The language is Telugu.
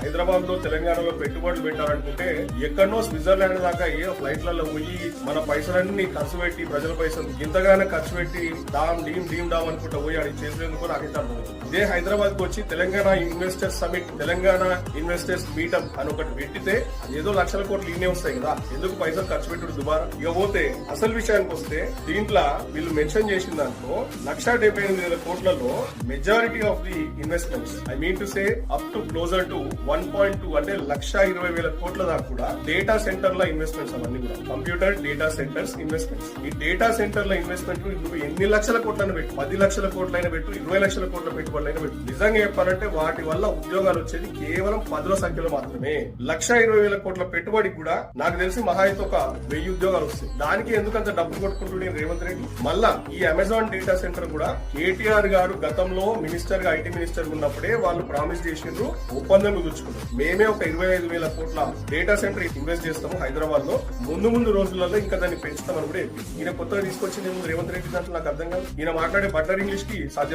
హైదరాబాద్ లో తెలంగాణలో పెట్టుబడులు పెట్టాలనుకుంటే ఎక్కడనో స్విట్జర్లాండ్ దాకా ఏ ఫ్లైట్లలో పోయి మన పైసలన్నీ ఖర్చు పెట్టి ప్రజల పైసలు ఇంతగానో ఖర్చు పెట్టి డీమ్ డామ్ అనుకుంటా పోయి అది చేసేందుకు నాకైతే అర్థమవుతుంది. ఇదే హైదరాబాద్ కు వచ్చి Telangana investors summit, Telangana investors meetup అని ఒకటి పెట్టితే ఏదో లక్షల కోట్లు ఈనే వస్తాయి కదా, ఎందుకు పైసలు ఖర్చు పెట్టుడు దుబారా. ఇక పోతే అసలు విషయానికి వస్తే దీంట్లో వీళ్ళు మెన్షన్ చేసిన దాంట్లో 1,78,000 కోట్లలో majority of the investments, I mean to say up to closer to 1.2 అంటే 1,20,000 కోట్ల దాకా కూడా డేటా సెంటర్ల ఇన్వెస్ట్మెంట్స్. అవన్నీ కూడా కంప్యూటర్ డేటా సెంటర్స్ ఇన్వెస్ట్మెంట్స్. ఈ డేటా సెంటర్ల ఇన్వెస్ట్మెంట్ నువ్వు ఎన్ని లక్షల కోట్లను పెట్టు, 10 లక్షల కోట్లైనా పెట్టు, 20 లక్షల కోట్ల పెట్టుబడులైనా పెట్టు, నిజంగా చెప్పాలంటే వాటి వల్ల ఉద్యోగాలు వచ్చేది కేవలం 10ల సంఖ్యలో మాత్రమే. 1,20,000 కోట్ల పెట్టుబడికి కూడా నాకు తెలిసి మహా అయితే ఒక 1000 ఉద్యోగాలు వస్తాయి. దానికి ఎందుకంత డబ్బు కొట్టుకుంటుండే రేవంత్ రెడ్డి. మళ్ళా ఈ అమెజాన్ డేటా సెంటర్ కూడా కేటీఆర్ గారు గతంలో మినిస్టర్ గా, ఐటీ మినిస్టర్ ఉన్నప్పుడే వాళ్ళు ప్రామిస్ చేసిండ్రు, ఒప్పందం కుదుర్చుకున్నారు. మేమే ఒక 25,000 కోట్ల డేటా సెంటర్ ఇన్వెస్ట్ చేస్తాము హైదరాబాద్ లో, ముందు రోజులలో ఇంకా దాన్ని పెంచుతామని కూడా. ఈయన కొత్తగా తీసుకొచ్చింది రేవంత్ రెడ్డి దాంట్లో నాకు అర్థం కాదు. ఈయన మాట్లాడే బట్లర్ ఇంగ్లీష్ కి సాధ్యం